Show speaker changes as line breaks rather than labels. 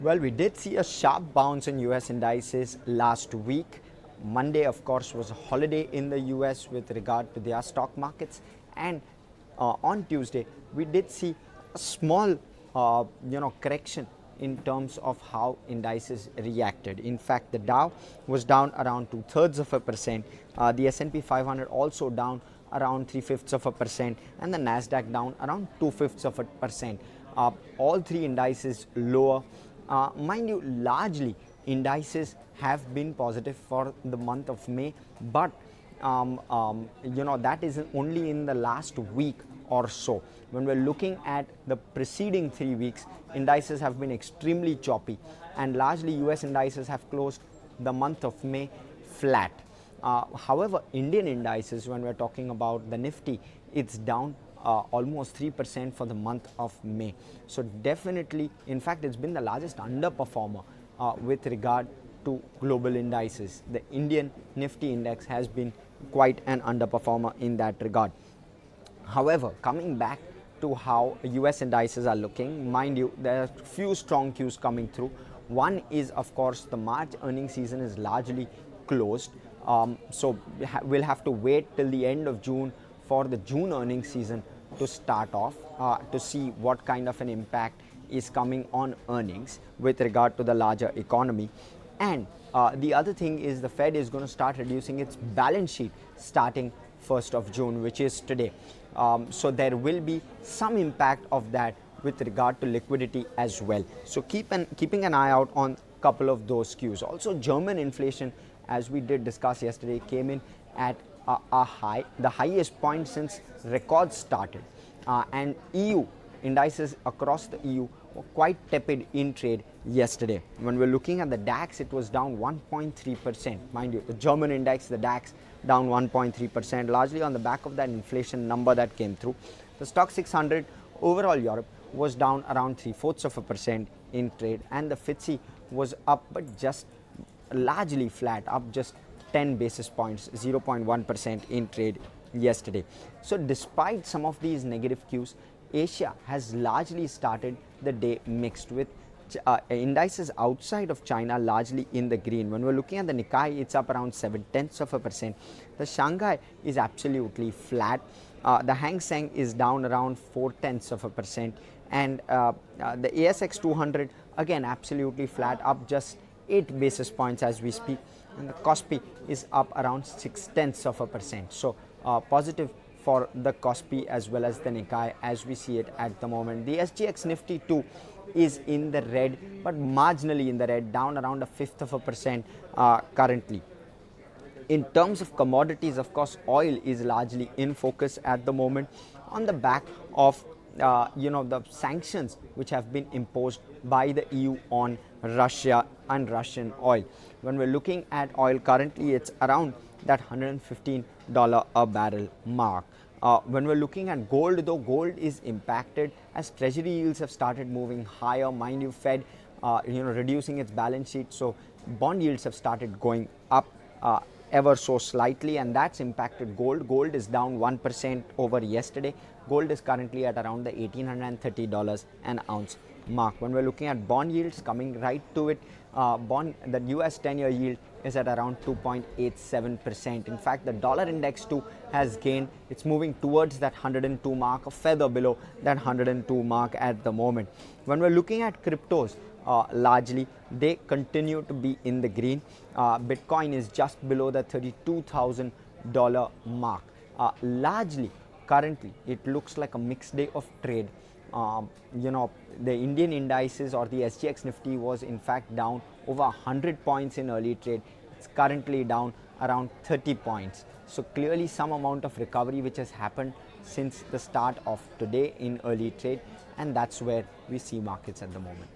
Well, we did see a sharp bounce in US indices last week. Monday, of course, was a holiday in the US with regard to their stock markets, and on Tuesday, we did see a small, correction in terms of how indices reacted. In fact, the Dow was down around 2/3%. The S&P 500 also down around 3/5%, and the Nasdaq down around 2/5%. All three indices lower. Mind you, largely indices have been positive for the month of May, but that is only in the last week or so. When we're looking at the preceding 3 weeks, indices have been extremely choppy, and largely US indices have closed the month of May flat. However, Indian indices, when we're talking about the Nifty, it's down almost 3% for the month of May. So definitely, in fact, it's been the largest underperformer with regard to global indices. The Indian Nifty index has been quite an underperformer in that regard. However, coming back to how US indices are looking, mind you, there are a few strong cues coming through. One is, of course, the March earnings season is largely closed. So we'll have to wait till the end of June for the June earnings season to start off to see what kind of an impact is coming on earnings with regard to the larger economy. And the other thing is the Fed is going to start reducing its balance sheet starting 1st of June, which is today. So there will be some impact of that with regard to liquidity as well. So keeping an eye out on a couple of those cues. Also, German inflation, as we did discuss yesterday, came in at the highest point since records started, and EU indices across the EU were quite tepid in trade yesterday. When we're looking at the DAX, it was down 1.3%. Mind you, the German index, the DAX, down 1.3%, largely on the back of that inflation number that came through. The Stock 600 overall Europe was down around 3/4% in trade, and the FTSE was up but just largely flat, up just 10 basis points, 0.1% in trade yesterday. So despite some of these negative cues, Asia has largely started the day mixed, with indices outside of China largely in the green. When we're looking at the Nikkei, it's up around 0.7%. The Shanghai is absolutely flat. The Hang Seng is down around 0.4%, and the ASX 200 again absolutely flat, up just 8 basis points as we speak, and the Kospi is up around 0.6%. So positive for the Kospi as well as the Nikkei as we see it at the moment. The SGX Nifty too is in the red, but marginally in the red, down around 1/5% currently. In terms of commodities, of course, oil is largely in focus at the moment on the back of the sanctions which have been imposed by the EU on Russia and Russian oil. When we're looking at oil currently, it's around that $115 a barrel mark. When we're looking at gold, though, gold is impacted as treasury yields have started moving higher. Mind you, Fed reducing its balance sheet, so bond yields have started going up ever so slightly, and that's impacted gold. Gold is down 1% over yesterday. Gold is currently at around the $1,830 an ounce mark. When we're looking at bond yields, coming right to it, the US 10-year yield is at around 2.87%. In fact, the dollar index too has gained. It's moving towards that 102 mark, a feather below that 102 mark at the moment. When we're looking at cryptos, largely they continue to be in the green. Bitcoin is just below the $32,000 mark. Largely currently it looks like a mixed day of trade. The Indian indices or the SGX Nifty was in fact down over 100 points in early trade. It's currently down around 30 points. So clearly some amount of recovery which has happened since the start of today in early trade, and that's where we see markets at the moment.